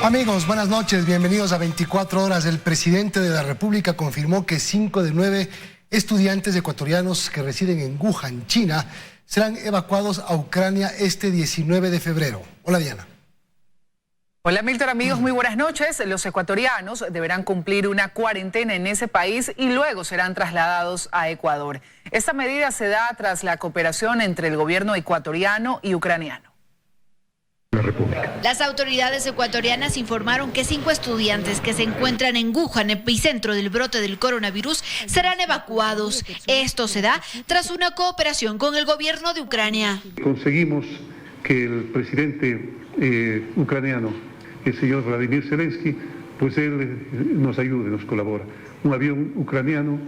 Amigos, buenas noches, bienvenidos a 24 horas. El presidente de la República confirmó que 5 de 9 estudiantes ecuatorianos que residen en Wuhan, China, serán evacuados a Ucrania este 19 de febrero. Hola, Diana. Hola, Milton, amigos, muy buenas noches. Los ecuatorianos deberán cumplir una cuarentena en ese país y luego serán trasladados a Ecuador. Esta medida se da tras la cooperación entre el gobierno ecuatoriano y ucraniano. Las autoridades ecuatorianas informaron que 5 estudiantes que se encuentran en Wuhan, epicentro del brote del coronavirus, serán evacuados. Esto se da tras una cooperación con el gobierno de Ucrania. Conseguimos que el presidente ucraniano, el señor Vladimir Zelensky, pues él nos ayude, nos colabora. Un avión ucraniano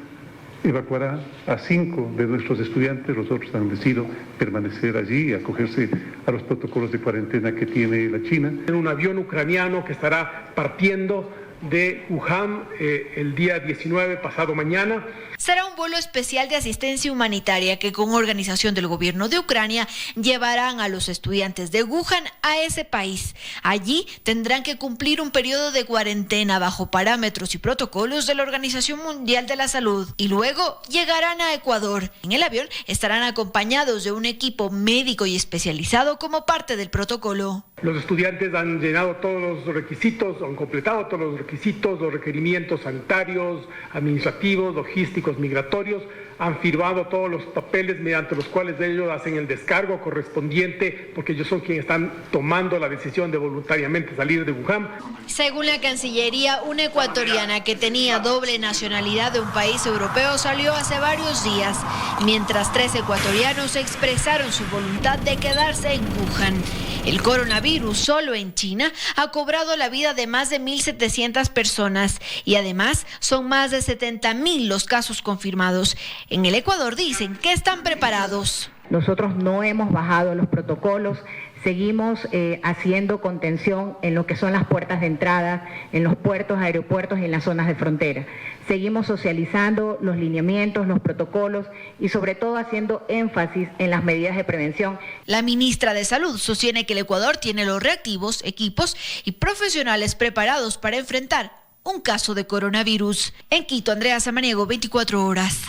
evacuará a 5 de nuestros estudiantes. Los otros han decidido permanecer allí y acogerse a los protocolos de cuarentena que tiene la China. En un avión ucraniano que estará partiendo de Wuhan el día 19, pasado mañana. Será un vuelo especial de asistencia humanitaria que con organización del gobierno de Ucrania llevarán a los estudiantes de Wuhan a ese país. Allí tendrán que cumplir un periodo de cuarentena bajo parámetros y protocolos de la Organización Mundial de la Salud y luego llegarán a Ecuador. En el avión estarán acompañados de un equipo médico y especializado como parte del protocolo. Los estudiantes han llenado todos los requisitos, han completado todos los requisitos, los requerimientos sanitarios, administrativos, logísticos, migratorios, han firmado todos los papeles mediante los cuales ellos hacen el descargo correspondiente, porque ellos son quienes están tomando la decisión de voluntariamente salir de Wuhan. Según la Cancillería, una ecuatoriana que tenía doble nacionalidad de un país europeo salió hace varios días, mientras 3 ecuatorianos expresaron su voluntad de quedarse en Wuhan. El coronavirus solo en China ha cobrado la vida de más de 1.700 personas y además son más de 70.000 los casos confirmados. En el Ecuador dicen que están preparados. Nosotros no hemos bajado los protocolos, seguimos haciendo contención en lo que son las puertas de entrada, en los puertos, aeropuertos y en las zonas de frontera. Seguimos socializando los lineamientos, los protocolos y sobre todo haciendo énfasis en las medidas de prevención. La ministra de Salud sostiene que el Ecuador tiene los reactivos, equipos y profesionales preparados para enfrentar un caso de coronavirus. En Quito, Andrea Samaniego, 24 horas.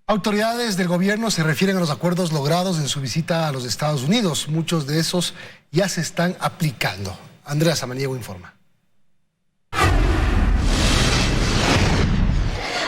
Autoridades del gobierno se refieren a los acuerdos logrados en su visita a los Estados Unidos. Muchos de esos ya se están aplicando. Andrea Samaniego informa.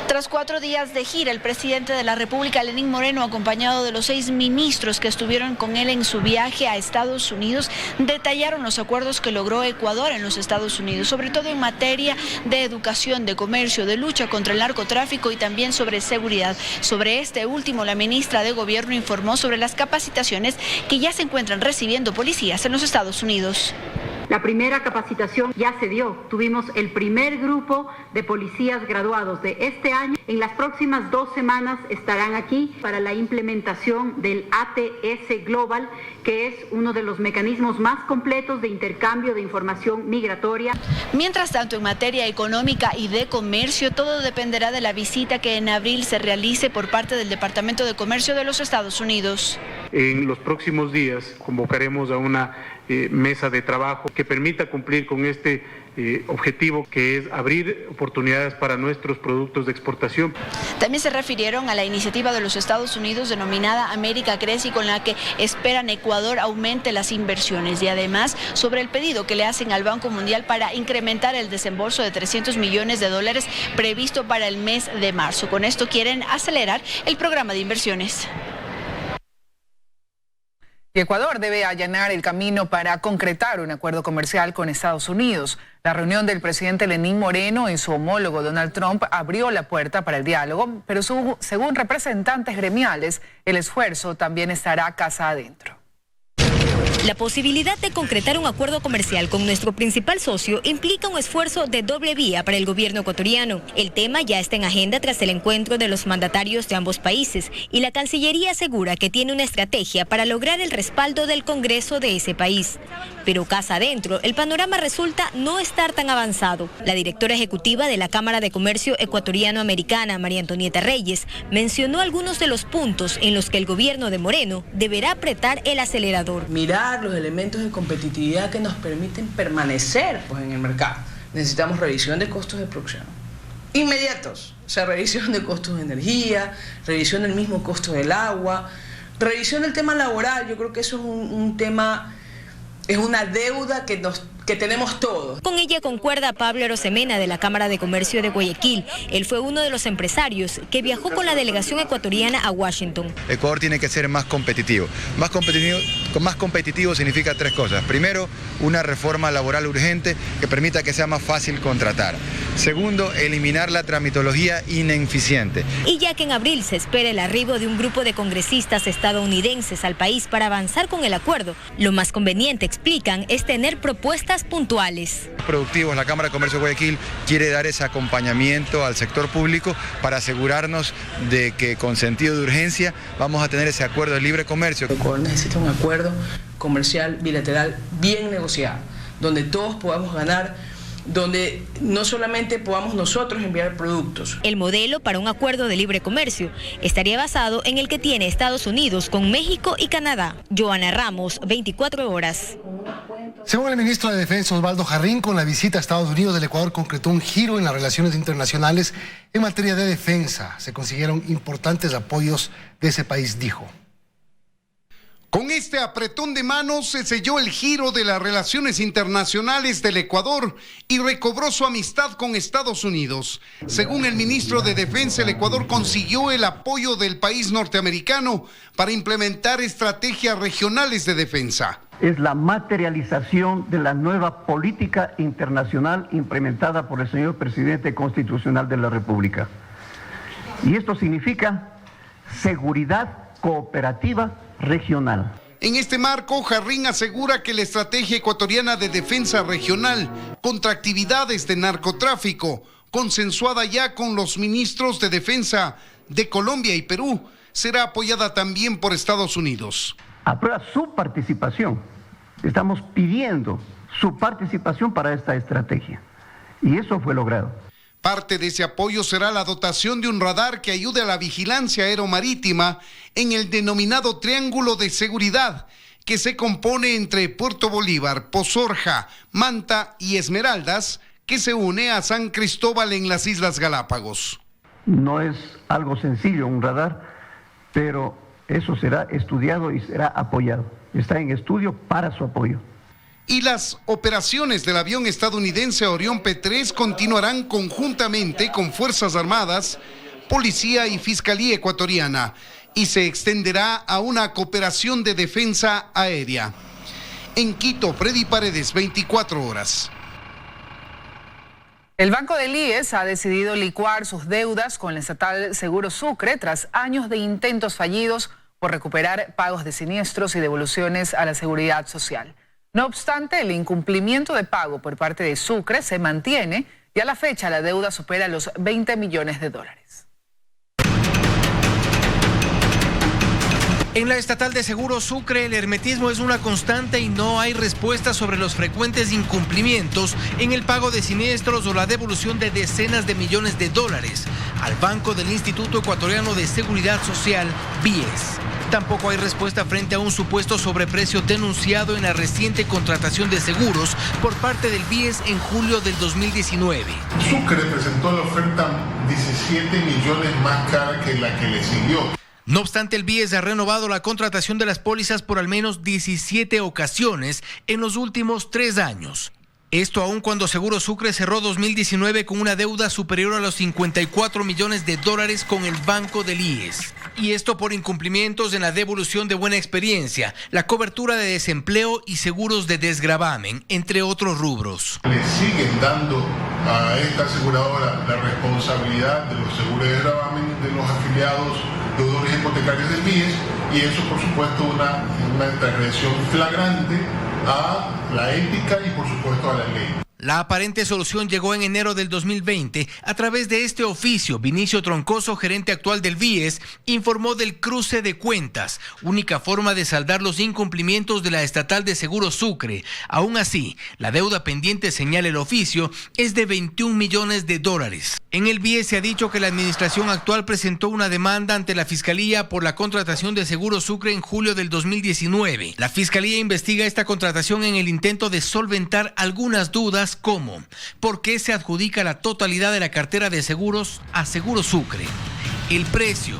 Tras 4 días de gira, el presidente de la República, Lenín Moreno, acompañado de los 6 ministros que estuvieron con él en su viaje a Estados Unidos, detallaron los acuerdos que logró Ecuador en los Estados Unidos, sobre todo en materia de educación, de comercio, de lucha contra el narcotráfico y también sobre seguridad. Sobre este último, la ministra de Gobierno informó sobre las capacitaciones que ya se encuentran recibiendo policías en los Estados Unidos. La primera capacitación ya se dio. Tuvimos el primer grupo de policías graduados de este año. En las próximas 2 semanas estarán aquí para la implementación del ATS Global, que es uno de los mecanismos más completos de intercambio de información migratoria. Mientras tanto, en materia económica y de comercio, todo dependerá de la visita que en abril se realice por parte del Departamento de Comercio de los Estados Unidos. En los próximos días convocaremos a una mesa de trabajo que permita cumplir con este objetivo, que es abrir oportunidades para nuestros productos de exportación. También se refirieron a la iniciativa de los Estados Unidos denominada América Crece, y con la que esperan Ecuador aumente las inversiones, y además sobre el pedido que le hacen al Banco Mundial para incrementar el desembolso de $300 millones previsto para el mes de marzo. Con esto quieren acelerar el programa de inversiones. Ecuador debe allanar el camino para concretar un acuerdo comercial con Estados Unidos. La reunión del presidente Lenín Moreno y su homólogo Donald Trump abrió la puerta para el diálogo, pero según representantes gremiales, el esfuerzo también estará casa adentro. La posibilidad de concretar un acuerdo comercial con nuestro principal socio implica un esfuerzo de doble vía para el gobierno ecuatoriano. El tema ya está en agenda tras el encuentro de los mandatarios de ambos países y la Cancillería asegura que tiene una estrategia para lograr el respaldo del Congreso de ese país. Pero casa adentro, el panorama resulta no estar tan avanzado. La directora ejecutiva de la Cámara de Comercio Ecuatoriano-Americana, María Antonieta Reyes, mencionó algunos de los puntos en los que el gobierno de Moreno deberá apretar el acelerador. Mirar generar los elementos de competitividad que nos permiten permanecer pues, en el mercado. Necesitamos revisión de costos de producción inmediatos, o sea, revisión de costos de energía, revisión del mismo costo del agua, revisión del tema laboral. Yo creo que eso es un tema, es una deuda que tenemos todos. Con ella concuerda Pablo Arosemena de la Cámara de Comercio de Guayaquil. Él fue uno de los empresarios que viajó con la delegación ecuatoriana a Washington. Ecuador tiene que ser más competitivo. Más competitivo significa tres cosas. Primero, una reforma laboral urgente que permita que sea más fácil contratar. Segundo, eliminar la tramitología ineficiente. Y ya que en abril se espera el arribo de un grupo de congresistas estadounidenses al país para avanzar con el acuerdo, lo más conveniente, explican, es tener propuestas puntuales. Productivos, la Cámara de Comercio de Guayaquil quiere dar ese acompañamiento al sector público para asegurarnos de que con sentido de urgencia vamos a tener ese acuerdo de libre comercio. Ecuador necesita un acuerdo comercial bilateral bien negociado, donde todos podamos ganar, donde no solamente podamos nosotros enviar productos. El modelo para un acuerdo de libre comercio estaría basado en el que tiene Estados Unidos con México y Canadá. Joana Ramos, 24 horas. Según el ministro de Defensa Osvaldo Jarrín, con la visita a Estados Unidos, el Ecuador concretó un giro en las relaciones internacionales en materia de defensa. Se consiguieron importantes apoyos de ese país, dijo. Con este apretón de manos se selló el giro de las relaciones internacionales del Ecuador y recobró su amistad con Estados Unidos. Según el ministro de Defensa, el Ecuador consiguió el apoyo del país norteamericano para implementar estrategias regionales de defensa. Es la materialización de la nueva política internacional implementada por el señor presidente constitucional de la República. Y esto significa seguridad cooperativa regional. En este marco, Jarrín asegura que la estrategia ecuatoriana de defensa regional contra actividades de narcotráfico, consensuada ya con los ministros de defensa de Colombia y Perú, será apoyada también por Estados Unidos. Aprueba su participación. Estamos pidiendo su participación para esta estrategia. Y eso fue logrado. Parte de ese apoyo será la dotación de un radar que ayude a la vigilancia aeromarítima en el denominado Triángulo de Seguridad, que se compone entre Puerto Bolívar, Pozorja, Manta y Esmeraldas, que se une a San Cristóbal en las Islas Galápagos. No es algo sencillo un radar, pero eso será estudiado y será apoyado. Está en estudio para su apoyo. Y las operaciones del avión estadounidense Orión P-3 continuarán conjuntamente con Fuerzas Armadas, Policía y Fiscalía Ecuatoriana y se extenderá a una cooperación de defensa aérea. En Quito, Freddy Paredes, 24 horas. El Banco del IES ha decidido licuar sus deudas con el estatal Seguro Sucre tras años de intentos fallidos por recuperar pagos de siniestros y devoluciones a la seguridad social. No obstante, el incumplimiento de pago por parte de Sucre se mantiene y a la fecha la deuda supera los 20 millones de dólares. En la estatal de Seguro Sucre, el hermetismo es una constante y no hay respuesta sobre los frecuentes incumplimientos en el pago de siniestros o la devolución de decenas de millones de dólares al Banco del Instituto Ecuatoriano de Seguridad Social, BIES. Tampoco hay respuesta frente a un supuesto sobreprecio denunciado en la reciente contratación de seguros por parte del BIES en julio del 2019. Sucre presentó la oferta 17 millones más cara que la que le siguió. No obstante, el BIES ha renovado la contratación de las pólizas por al menos 17 ocasiones en los últimos 3 años. Esto aun cuando Seguro Sucre cerró 2019 con una deuda superior a los 54 millones de dólares con el Banco del IES. Y esto por incumplimientos en la devolución de buena experiencia, la cobertura de desempleo y seguros de desgravamen, entre otros rubros. Le siguen dando a esta aseguradora la responsabilidad de los seguros de desgravamen de los afiliados deudores hipotecarios del BIES y eso por supuesto una transgresión flagrante a la ética y por supuesto a la ley. La aparente solución llegó en enero del 2020. A través de este oficio, Vinicio Troncoso, gerente actual del BIES, informó del cruce de cuentas, única forma de saldar los incumplimientos de la estatal de Seguro Sucre. Aún así, la deuda pendiente, señala el oficio, es de 21 millones de dólares. En el BIES se ha dicho que la administración actual presentó una demanda ante la Fiscalía por la contratación de Seguro Sucre en julio del 2019. La Fiscalía investiga esta contratación en el intento de solventar algunas dudas como ¿por qué se adjudica la totalidad de la cartera de seguros a Seguro Sucre? ¿El precio?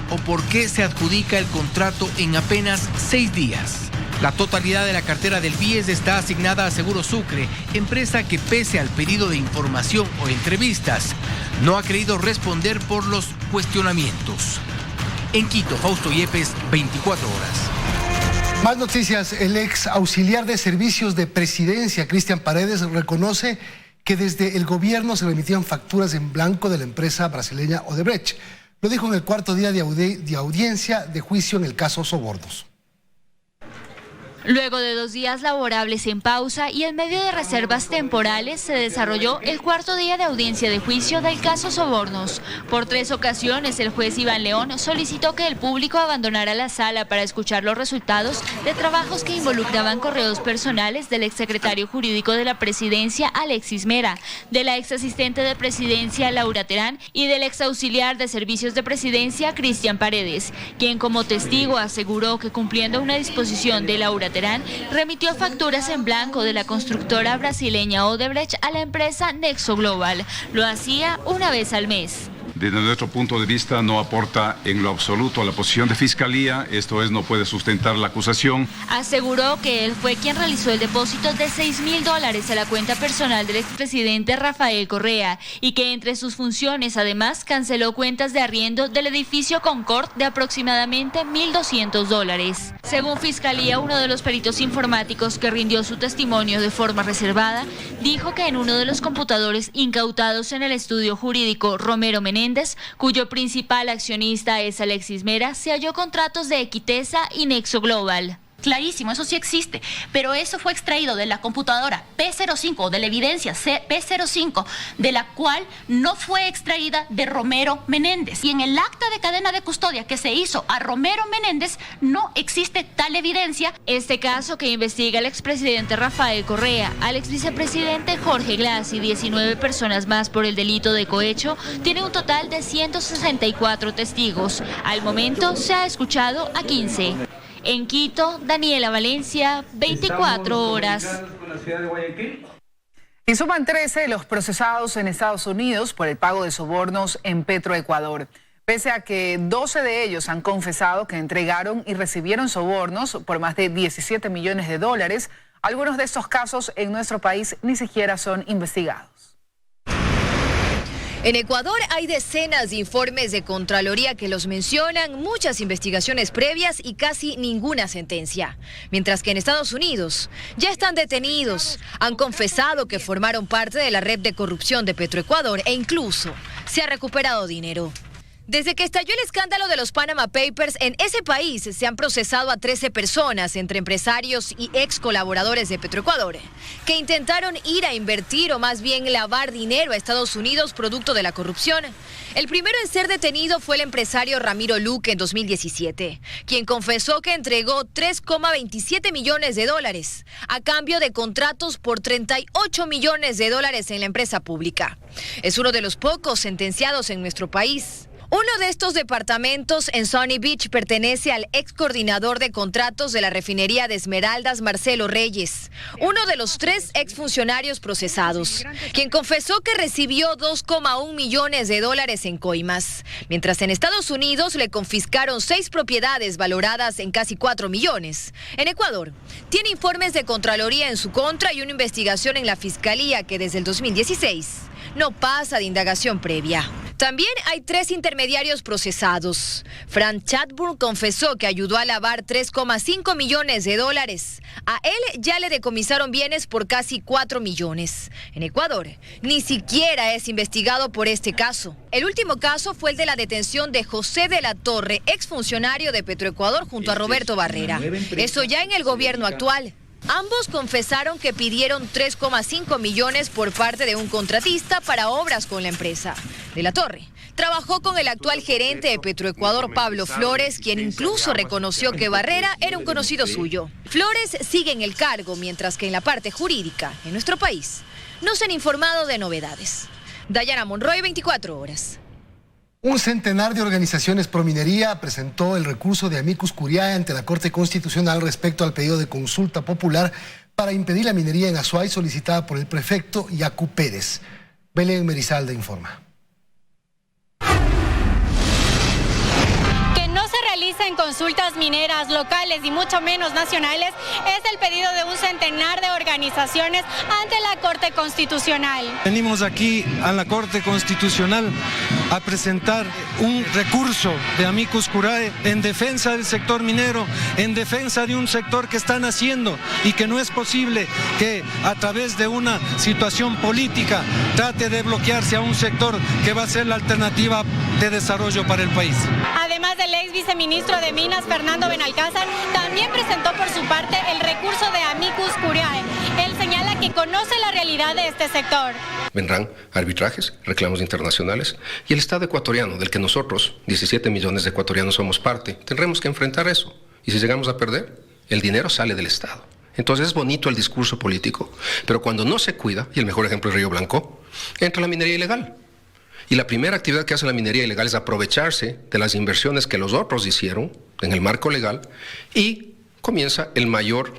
¿O por qué se adjudica el contrato en apenas 6 días? La totalidad de la cartera del BIES está asignada a Seguro Sucre, empresa que pese al pedido de información o entrevistas, no ha querido responder por los cuestionamientos. En Quito, Fausto Yepes, 24 horas. Más noticias. El ex auxiliar de servicios de presidencia, Cristian Paredes, reconoce que desde el gobierno se le emitían facturas en blanco de la empresa brasileña Odebrecht. Lo dijo en el cuarto día de audiencia de juicio en el caso Sobornos. Luego de 2 días laborables en pausa y en medio de reservas temporales, se desarrolló el cuarto día de audiencia de juicio del caso Sobornos. Por 3 ocasiones, el juez Iván León solicitó que el público abandonara la sala para escuchar los resultados de trabajos que involucraban correos personales del exsecretario jurídico de la presidencia, Alexis Mera, de la exasistente de presidencia, Laura Terán, y del exauxiliar de servicios de presidencia, Cristian Paredes, quien como testigo aseguró que cumpliendo una disposición de Laura Terán, remitió facturas en blanco de la constructora brasileña Odebrecht a la empresa Nexo Global. Lo hacía una vez al mes. Desde nuestro punto de vista no aporta en lo absoluto a la posición de Fiscalía, esto es, no puede sustentar la acusación. Aseguró que él fue quien realizó el depósito de $6.000 a la cuenta personal del expresidente Rafael Correa y que entre sus funciones además canceló cuentas de arriendo del edificio Concord de aproximadamente $1.200. Según Fiscalía, uno de los peritos informáticos que rindió su testimonio de forma reservada dijo que en uno de los computadores incautados en el estudio jurídico Romero Menéndez, cuyo principal accionista es Alexis Mera, se halló contratos de Equitesa y Nexo Global. Clarísimo, eso sí existe, pero eso fue extraído de la computadora P05 o de la evidencia P05, de la cual no fue extraída de Romero Menéndez. Y en el acta de cadena de custodia que se hizo a Romero Menéndez no existe tal evidencia. Este caso, que investiga el expresidente Rafael Correa, al exvicepresidente Jorge Glass y 19 personas más por el delito de cohecho, tiene un total de 164 testigos. Al momento se ha escuchado a 15. En Quito, Daniela Valencia, 24 horas. Y suman 13 los procesados en Estados Unidos por el pago de sobornos en Petroecuador. Pese a que 12 de ellos han confesado que entregaron y recibieron sobornos por más de 17 millones de dólares, algunos de estos casos en nuestro país ni siquiera son investigados. En Ecuador hay decenas de informes de Contraloría que los mencionan, muchas investigaciones previas y casi ninguna sentencia. Mientras que en Estados Unidos ya están detenidos, han confesado que formaron parte de la red de corrupción de Petroecuador e incluso se ha recuperado dinero. Desde que estalló el escándalo de los Panama Papers, en ese país se han procesado a 13 personas, entre empresarios y ex colaboradores de Petroecuador, que intentaron ir a invertir o más bien lavar dinero a Estados Unidos producto de la corrupción. El primero en ser detenido fue el empresario Ramiro Luque en 2017, quien confesó que entregó 3,27 millones de dólares a cambio de contratos por 38 millones de dólares en la empresa pública. Es uno de los pocos sentenciados en nuestro país. Uno de estos departamentos en Sunny Beach pertenece al ex coordinador de contratos de la refinería de Esmeraldas, Marcelo Reyes, uno de los 3 exfuncionarios procesados, quien confesó que recibió 2,1 millones de dólares en coimas, mientras en Estados Unidos le confiscaron 6 propiedades valoradas en casi 4 millones. En Ecuador, tiene informes de Contraloría en su contra y una investigación en la Fiscalía que desde el 2016 no pasa de indagación previa. También hay 3 intermediarios procesados. Frank Chadbourne confesó que ayudó a lavar 3,5 millones de dólares. A él ya le decomisaron bienes por casi 4 millones. En Ecuador, ni siquiera es investigado por este caso. El último caso fue el de la detención de José de la Torre, exfuncionario de Petroecuador junto a Roberto Barrera. Eso ya en el gobierno actual. Ambos confesaron que pidieron 3,5 millones por parte de un contratista para obras con la empresa. De la Torre trabajó con el actual gerente de Petroecuador, Pablo Flores, quien incluso reconoció que Barrera era un conocido suyo. Flores sigue en el cargo, mientras que en la parte jurídica, en nuestro país, no se han informado de novedades. Dayana Monroy, 24 horas. Un centenar de organizaciones pro minería presentó el recurso de amicus curiae ante la Corte Constitucional respecto al pedido de consulta popular para impedir la minería en Azuay solicitada por el prefecto Yacu Pérez. Belén Merizalde informa. En consultas mineras locales y mucho menos nacionales es el pedido de un centenar de organizaciones ante la Corte Constitucional. Venimos aquí a la Corte Constitucional a presentar un recurso de amicus curiae en defensa del sector minero, en defensa de un sector que está naciendo y que no es posible que a través de una situación política trate de bloquearse a un sector que va a ser la alternativa de desarrollo para el país. Además del ex viceministro de Minas, Fernando Benalcázar, también presentó por su parte el recurso de amicus curiae. Él señala que conoce la realidad de este sector. Vendrán arbitrajes, reclamos internacionales y el Estado ecuatoriano, del que nosotros, 17 millones de ecuatorianos, somos parte, tendremos que enfrentar eso. Y si llegamos a perder, el dinero sale del Estado. Entonces es bonito el discurso político, pero cuando no se cuida, y el mejor ejemplo es Río Blanco, entra la minería ilegal. Y la primera actividad que hace la minería ilegal es aprovecharse de las inversiones que los otros hicieron en el marco legal y comienza el mayor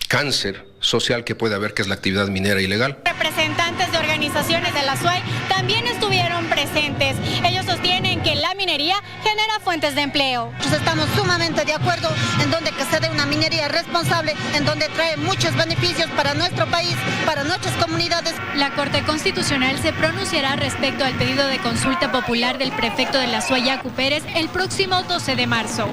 cáncer social que puede haber, que es la actividad minera ilegal. Representantes de organizaciones de la Azuay también estuvieron presentes. Ellos sostienen que la minería genera fuentes de empleo. Estamos sumamente de acuerdo en donde que se dé una minería responsable, en donde trae muchos beneficios para nuestro país, para nuestras comunidades. La Corte Constitucional se pronunciará respecto al pedido de consulta popular del prefecto de la Azuay, Yacu Pérez, el próximo 12 de marzo.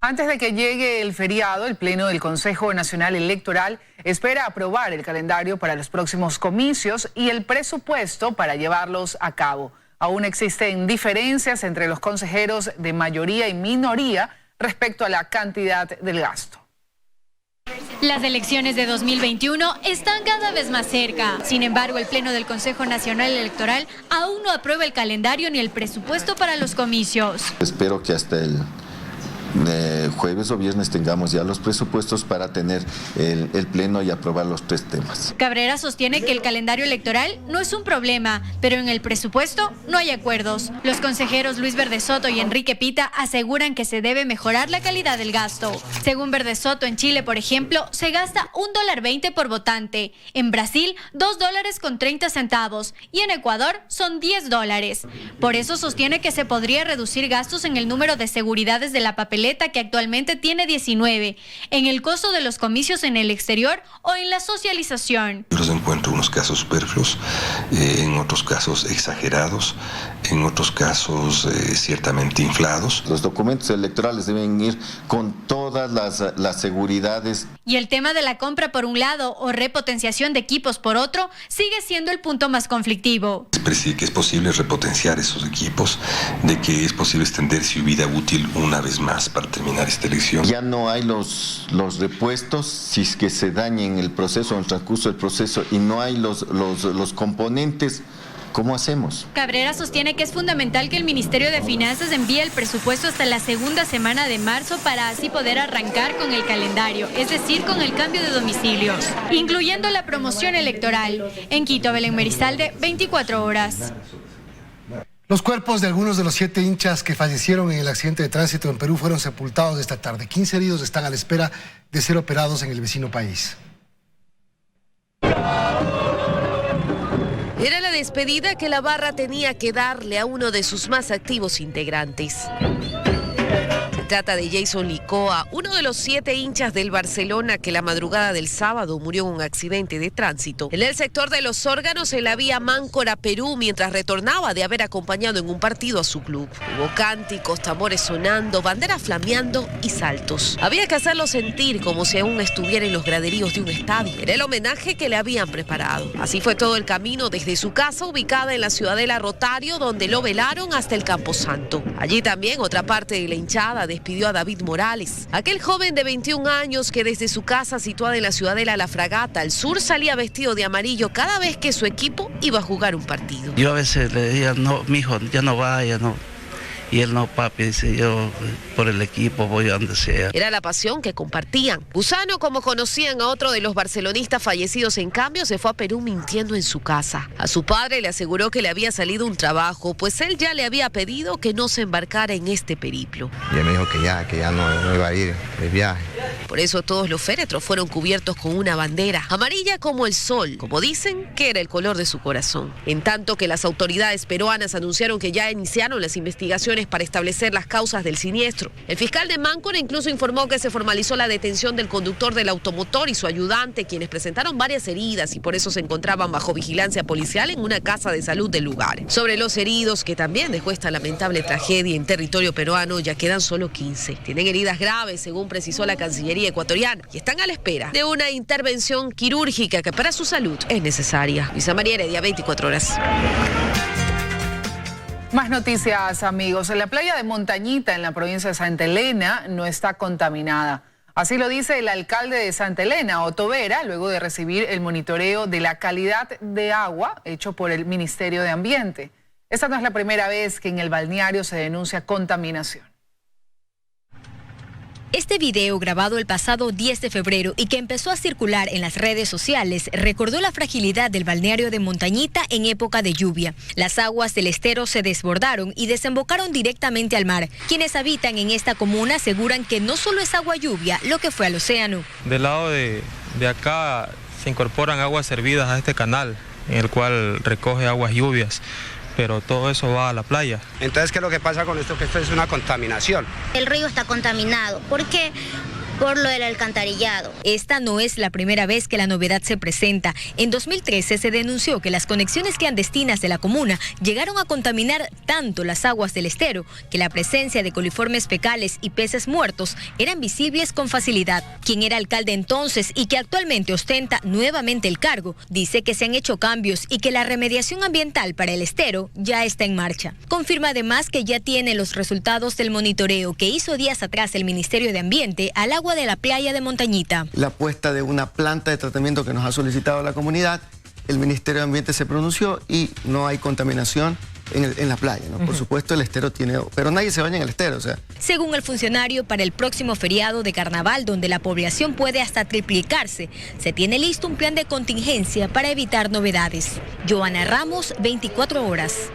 Antes de que llegue el feriado, el Pleno del Consejo Nacional Electoral espera aprobar el calendario para los próximos comicios y el presupuesto para llevarlos a cabo. Aún existen diferencias entre los consejeros de mayoría y minoría respecto a la cantidad del gasto. Las elecciones de 2021 están cada vez más cerca. Sin embargo, el Pleno del Consejo Nacional Electoral aún no aprueba el calendario ni el presupuesto para los comicios. Espero que hasta el jueves o viernes tengamos ya los presupuestos para tener el pleno y aprobar los 3 temas. Cabrera sostiene que el calendario electoral no es un problema, pero en el presupuesto no hay acuerdos. Los consejeros Luis Verdesoto y Enrique Pita aseguran que se debe mejorar la calidad del gasto. Según Verdesoto, en Chile, por ejemplo, se gasta $1.20 por votante. En Brasil, $2.30 y en Ecuador son $10. Por eso sostiene que se podría reducir gastos en el número de seguridades de la papeleta, que actualmente tiene 19, en el costo de los comicios en el exterior o en la socialización. Yo los encuentro unos casos superfluos, en otros casos exagerados, en otros casos ciertamente inflados. Los documentos electorales deben ir con todas las seguridades. Y el tema de la compra por un lado o repotenciación de equipos por otro sigue siendo el punto más conflictivo. Que es posible repotenciar esos equipos, de que es posible extender su vida útil una vez más para terminar esta elección. Ya no hay los repuestos si es que se daña en el proceso, en el transcurso del proceso, y no hay los componentes. ¿Cómo hacemos? Cabrera sostiene que es fundamental que el Ministerio de Finanzas envíe el presupuesto hasta la segunda semana de marzo para así poder arrancar con el calendario, es decir, con el cambio de domicilios, incluyendo la promoción electoral. En Quito, Belén Merizalde, 24 horas. Los cuerpos de algunos de los 7 hinchas que fallecieron en el accidente de tránsito en Perú fueron sepultados esta tarde. 15 heridos están a la espera de ser operados en el vecino país. Era la despedida que la barra tenía que darle a uno de sus más activos integrantes. Se trata de Jason Licoa, uno de los 7 hinchas del Barcelona que la madrugada del sábado murió en un accidente de tránsito en el sector de Los Órganos, en la vía Máncora, Perú, mientras retornaba de haber acompañado en un partido a su club. Hubo cánticos, tambores sonando, banderas flameando y saltos. Había que hacerlo sentir como si aún estuviera en los graderíos de un estadio. Era el homenaje que le habían preparado. Así fue todo el camino desde su casa ubicada en la Ciudadela Rotario, donde lo velaron, hasta el Camposanto. Allí también otra parte de la hinchada despidió despidió a David Morales, aquel joven de 21 años que desde su casa situada en la ciudadela La Fragata, al sur, salía vestido de amarillo cada vez que su equipo iba a jugar un partido. Yo a veces le decía, no, mijo, ya no vaya, no. Y él, no, papi, dice, yo por el equipo voy a donde sea. Era la pasión que compartían. Gusano, como conocían a otro de los barcelonistas fallecidos, en cambio, se fue a Perú mintiendo en su casa. A su padre le aseguró que le había salido un trabajo, pues él ya le había pedido que no se embarcara en este periplo. Y él me dijo que ya no iba a ir de viaje. Por eso todos los féretros fueron cubiertos con una bandera, amarilla como el sol, como dicen que era el color de su corazón. En tanto que las autoridades peruanas anunciaron que ya iniciaron las investigaciones para establecer las causas del siniestro. El fiscal de Máncora incluso informó que se formalizó la detención del conductor del automotor y su ayudante, quienes presentaron varias heridas y por eso se encontraban bajo vigilancia policial en una casa de salud del lugar. Sobre los heridos, que también dejó esta lamentable tragedia en territorio peruano, ya quedan solo 15. Tienen heridas graves, según precisó la Cancillería ecuatoriana, y están a la espera de una intervención quirúrgica que para su salud es necesaria. Luisa María Heredia, 24 horas. Más noticias, amigos. La playa de Montañita, en la provincia de Santa Elena, no está contaminada. Así lo dice el alcalde de Santa Elena, Otto Vera, luego de recibir el monitoreo de la calidad de agua hecho por el Ministerio de Ambiente. Esta no es la primera vez que en el balneario se denuncia contaminación. Este video, grabado el pasado 10 de febrero y que empezó a circular en las redes sociales, recordó la fragilidad del balneario de Montañita en época de lluvia. Las aguas del estero se desbordaron y desembocaron directamente al mar. Quienes habitan en esta comuna aseguran que no solo es agua lluvia lo que fue al océano. Del lado de acá se incorporan aguas servidas a este canal, en el cual recoge aguas lluvias, pero todo eso va a la playa. Entonces, ¿qué es lo que pasa con esto? Que esto es una contaminación. El río está contaminado. ¿Por qué? Por lo del alcantarillado. Esta no es la primera vez que la novedad se presenta. En 2013 se denunció que las conexiones clandestinas de la comuna llegaron a contaminar tanto las aguas del estero que la presencia de coliformes fecales y peces muertos eran visibles con facilidad. Quien era alcalde entonces y que actualmente ostenta nuevamente el cargo, dice que se han hecho cambios y que la remediación ambiental para el estero ya está en marcha. Confirma además que ya tiene los resultados del monitoreo que hizo días atrás el Ministerio de Ambiente al agua de la playa de Montañita. La puesta de una planta de tratamiento que nos ha solicitado la comunidad, el Ministerio de Ambiente se pronunció y no hay contaminación en la playa, ¿no? Por supuesto el estero tiene, pero nadie se baña en el estero, o sea. Según el funcionario, para el próximo feriado de carnaval, donde la población puede hasta triplicarse, se tiene listo un plan de contingencia para evitar novedades. Joana Ramos, 24 horas.